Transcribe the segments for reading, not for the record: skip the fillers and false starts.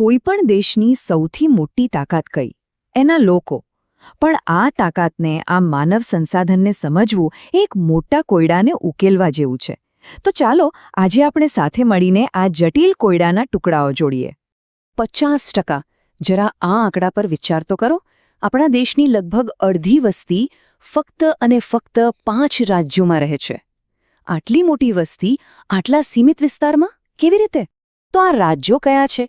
કોઈ પણ દેશની સૌથી મોટી તાકાત કઈ? એના લોકો. પણ આ તાકાતને, આ માનવ સંસાધનને સમજવું એક મોટા કોયડાને ઉકેલવા જેવું છે. તો ચાલો આજે આપણે સાથે મળીને આ જટિલ કોયડાના ટુકડાઓ જોડીએ. 50%. જરા આ આંકડા પર વિચાર તો કરો. આપણા દેશની લગભગ અડધી વસ્તી ફક્ત અને ફક્ત 5 રાજ્યોમાં રહે છે. આટલી મોટી વસ્તી આટલા સીમિત વિસ્તારમાં કેવી રીતે? તો આ રાજ્યો કયા છે?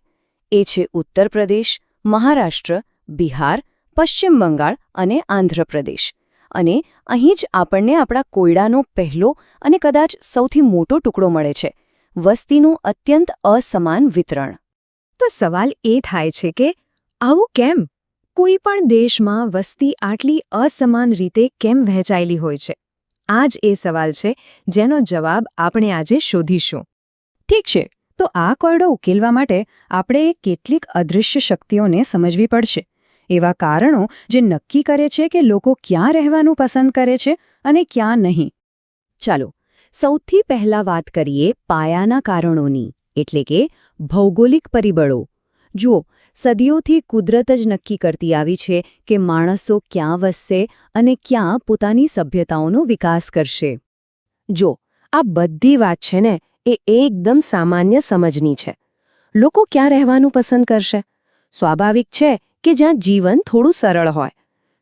એ છે ઉત્તર પ્રદેશ, મહારાષ્ટ્ર, બિહાર, પશ્ચિમ બંગાળ અને આંધ્રપ્રદેશ. અને અહીં જ આપણને આપણા કોયડાનો પહેલો અને કદાચ સૌથી મોટો ટુકડો મળે છે: વસ્તીનું અત્યંત અસમાન વિતરણ. તો સવાલ એ થાય છે કે આવું કેમ? કોઈ પણ દેશમાં વસ્તી આટલી અસમાન રીતે કેમ વહેંચાયેલી હોય છે? આ જ એ સવાલ છે જેનો જવાબ આપણે આજે શોધીશું. ઠીક છે, તો આ કોયડો ઉકેલવા માટે આપણે કેટલીક અદૃશ્ય શક્તિઓને સમજવી પડશે. એવા કારણો જે નક્કી કરે છે કે લોકો ક્યાં રહેવાનું પસંદ કરે છે અને ક્યાં નહીં. ચાલો સૌથી પહેલા વાત કરીએ પાયાના કારણોની, એટલે કે ભૌગોલિક પરિબળો. જુઓ, સદીઓથી કુદરત જ નક્કી કરતી આવી છે કે માણસો ક્યાં વસશે અને ક્યાં પોતાની સભ્યતાઓનો વિકાસ કરશે. જો આ બધી વાત છે ને, એ એકદમ સામાન્ય સમજની છે. લોકો ક્યાં રહેવાનું પસંદ કરશે? સ્વાભાવિક છે કે જ્યાં જીવન થોડું સરળ હોય,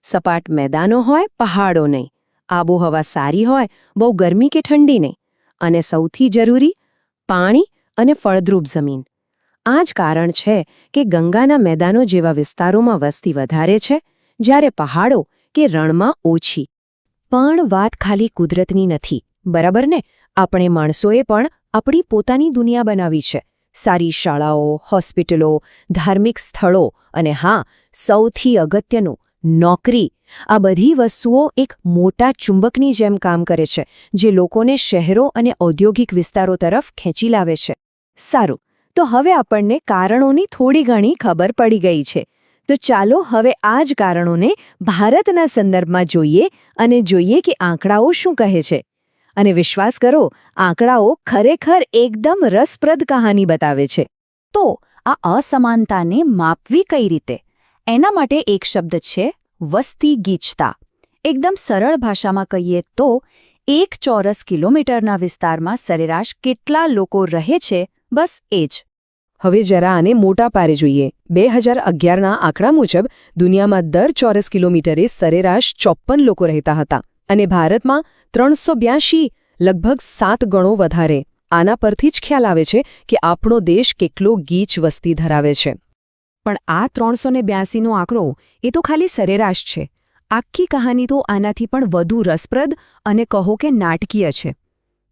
સપાટ મેદાનો હોય, પહાડો નહીં, આબોહવા સારી હોય, બહુ ગરમી કે ઠંડી નહીં, અને સૌથી જરૂરી પાણી અને ફળદ્રુપ જમીન. આ જ કારણ છે કે ગંગાના મેદાનો જેવા વિસ્તારોમાં વસ્તી વધારે છે, જ્યારે પહાડો કે રણમાં ઓછી. પણ વાત ખાલી કુદરતની નથી, બરાબર ને? આપણે માણસોએ પણ આપણી પોતાની દુનિયા બનાવી છે. સારી શાળાઓ, હોસ્પિટલો, ધાર્મિક સ્થળો અને હા, સૌથી અગત્યનું નોકરી. આ બધી વસ્તુઓ એક મોટા ચુંબકની જેમ કામ કરે છે, જે લોકોને શહેરો અને ઔદ્યોગિક વિસ્તારો તરફ ખેંચી લાવે છે. સારું, તો હવે આપણને કારણોની થોડી ઘણી ખબર પડી ગઈ છે. તો ચાલો હવે આ જ કારણોને ભારતના સંદર્ભમાં જોઈએ અને જોઈએ કે આંકડાઓ શું કહે છે. અને વિશ્વાસ કરો, આંકડાઓ ખરેખર એકદમ રસપ્રદ કહાની બતાવે છે. તો આ અસમાનતાને માપવી કઈ રીતે? એના માટે એક શબ્દ છે: વસ્તી ગીચતા. એકદમ સરળ ભાષામાં કહીએ તો 1 ચોરસ કિલોમીટરના વિસ્તારમાં સરેરાશ કેટલા લોકો રહે છે, બસ એ જ. હવે જરા આને મોટા પારે જોઈએ. 2011ના આંકડા મુજબ દુનિયામાં દર ચોરસ કિલોમીટરે સરેરાશ 54 લોકો રહેતા હતા, અને ભારતમાં 382, લગભગ 7 ગણો વધારે. આના પરથી જ ખ્યાલ આવે છે કે આપણો દેશ કેટલો ગીચ વસ્તી ધરાવે છે. પણ આ 382નો આંકડો એ તો ખાલી સરેરાશ છે. આખી કહાની તો આનાથી પણ વધુ રસપ્રદ અને કહો કે નાટકીય છે.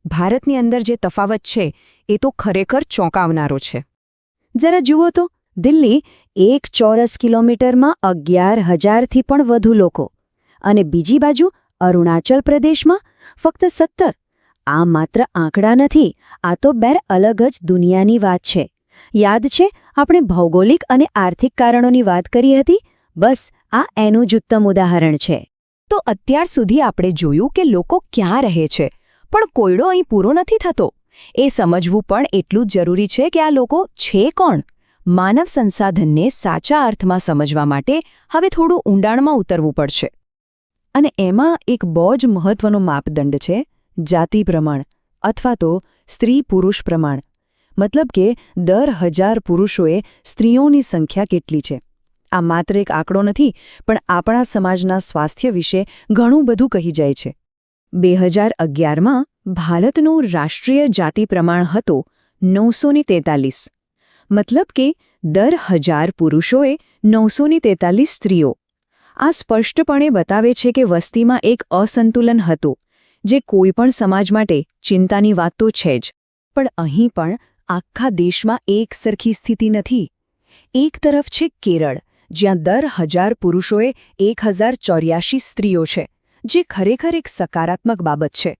ભારતની અંદર જે તફાવત છે એ તો ખરેખર ચોંકાવનારો છે. જરા જુઓ તો, દિલ્હી 1 ચોરસ કિલોમીટરમાં 11,000થી પણ વધુ લોકો, અને બીજી બાજુ અરુણાચલ પ્રદેશમાં ફક્ત 17. આ માત્ર આંકડા નથી, આ તો બે અલગ જ દુનિયાની વાત છે. યાદ છે આપણે ભૌગોલિક અને આર્થિક કારણોની વાત કરી હતી? બસ આ એનું જ ઉત્તમ ઉદાહરણ છે. તો અત્યાર સુધી આપણે જોયું કે લોકો ક્યાં રહે છે, પણ કોયડો અહીં પૂરો નથી થતો. એ સમજવું પણ એટલું જ જરૂરી છે કે આ લોકો છે કોણ. માનવ સંસાધનને સાચા અર્થમાં સમજવા માટે હવે થોડું ઊંડાણમાં ઉતરવું પડશે. અને એમાં એક બહુ જ મહત્વનો માપદંડ છે: જાતિ પ્રમાણ, અથવા તો સ્ત્રી પુરુષ પ્રમાણ. મતલબ કે દર 1000 પુરુષોએ સ્ત્રીઓની સંખ્યા કેટલી છે. આ માત્ર એક આંકડો નથી, પણ આપણા સમાજના સ્વાસ્થ્ય વિશે ઘણું બધું કહી જાય છે. 2011માં ભારતનું રાષ્ટ્રીય જાતિ પ્રમાણ હતો 943. મતલબ કે દર 1000 પુરુષોએ 943 સ્ત્રીઓ. આ સ્પષ્ટપણે બતાવે છે કે વસ્તીમાં એક અસંતુલન હતું, જે કોઈ પણ સમાજ માટે ચિંતાની વાત તો છે જ. પણ અહીં પણ આખા દેશમાં એક સરખી સ્થિતિ નથી. એક તરફ છે કેરળ, જ્યાં દર 1000 પુરુષોએ 1084 સ્ત્રીઓ છે, જે ખરેખર એક સકારાત્મક બાબત છે.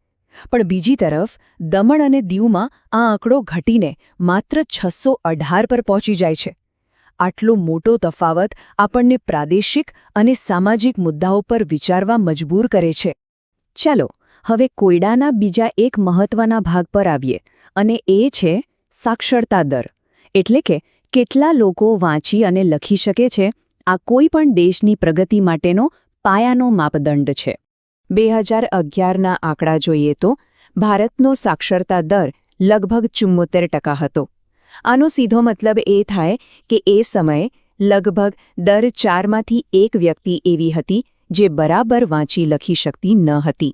પણ બીજી તરફ દમણ અને દીવમાં આ આંકડો ઘટીને માત્ર 618 પર પહોંચી જાય છે. આટલો મોટો તફાવત આપણને પ્રાદેશિક અને સામાજિક મુદ્દાઓ પર વિચારવા મજબૂર કરે છે. ચાલો હવે કોયડાના બીજા એક મહત્વના ભાગ પર આવીએ, અને એ છે સાક્ષરતા દર. એટલે કે કેટલા લોકો વાંચી અને લખી શકે છે, આ કોઈ પણ દેશની પ્રગતિ માટેનો પાયાનો માપદંડ છે. 2011ના આંકડા જોઈએ તો ભારતનો સાક્ષરતા દર લગભગ 74% હતો. આનો સીધો મતલબ એ થાય કે એ સમયે લગભગ દર 4માંથી 1 વ્યક્તિ એવી હતી જે બરાબર વાંચી લખી શકતી ન હતી.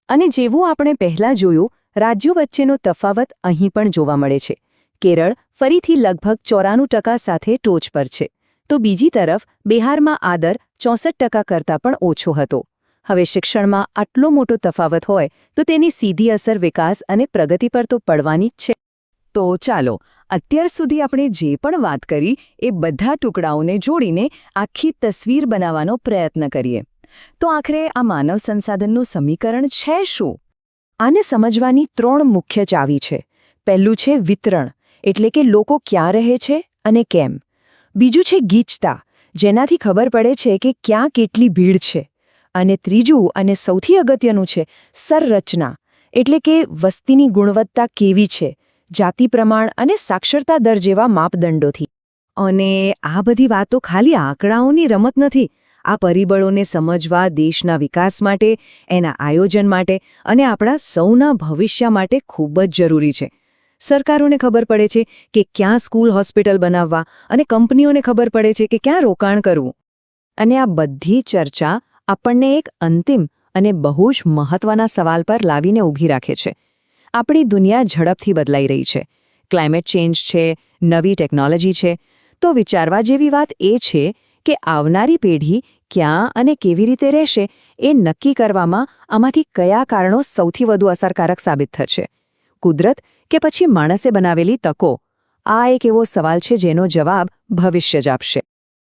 અને જેવું આપણે પહેલાં જોયું, રાજ્યો વચ્ચેનો તફાવત અહીં પણ જોવા મળે છે. કેરળ ફરીથી લગભગ 94% સાથે ટોચ પર છે, તો બીજી તરફ બિહારમાં આ દર 64% કરતાં પણ ઓછો હતો. હવે શિક્ષણમાં આટલો મોટો તફાવત હોય તો તેની સીધી અસર વિકાસ અને પ્રગતિ પર તો પડવાની જ છે. તો ચાલો અત્યાર સુધી આપણે જે પણ વાત કરી એ બધા ટુકડાઓને જોડીને આખી તસવીર બનાવવાનો પ્રયત્ન કરીએ. તો આખરે આ માનવ સંસાધનનું સમીકરણ છે શું? આને સમજવાની 3 મુખ્ય ચાવી છે. પહેલું છે વિતરણ, એટલે કે લોકો ક્યાં રહે છે અને કેમ. બીજું છે ગીચતા, જેનાથી ખબર પડે છે કે ક્યાં કેટલી ભીડ છે. અને ત્રીજું અને સૌથી અગત્યનું છે સંરચના, એટલે કે વસ્તીની ગુણવત્તા કેવી છે, જાતિ પ્રમાણ અને સાક્ષરતા દર જેવા માપદંડોથી. અને આ બધી વાતો ખાલી આંકડાઓની રમત નથી. આ પરિબળોને સમજવા દેશના વિકાસ માટે, એના આયોજન માટે અને આપણા સૌના ભવિષ્ય માટે ખૂબ જ જરૂરી છે. સરકારોને ખબર પડે છે કે ક્યાં સ્કૂલ હોસ્પિટલ બનાવવા અને કંપનીઓને ખબર પડે છે કે ક્યાં રોકાણ કરવું. અને આ બધી ચર્ચા આપણને એક અંતિમ અને બહુ જ મહત્વના સવાલ પર લાવીને ઊભી રાખે છે. આપણી દુનિયા ઝડપથી બદલાઈ રહી છે. ક્લાઇમેટ ચેન્જ છે, નવી ટેકનોલોજી છે. તો વિચારવા જેવી વાત એ છે કે આવનારી પેઢી ક્યાં અને કેવી રીતે રહેશે એ નક્કી કરવામાં આમાંથી કયા કારણો સૌથી વધુ અસરકારક સાબિત થશે. કુદરત કે પછી માણસે બનાવેલી તકો? આ એક એવો સવાલ છે જેનો જવાબ ભવિષ્ય જ આપશે.